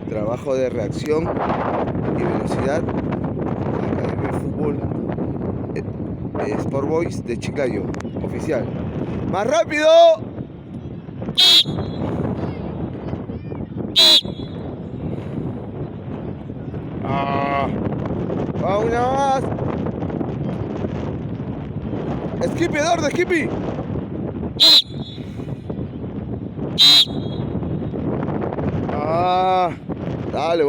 trabajo de reacción y velocidad, Academia de Fútbol Sport Boys de Chiclayo, oficial. ¡Más rápido! ¡Va una más! ¡Skippy, Eduardo, Skippy! Dale,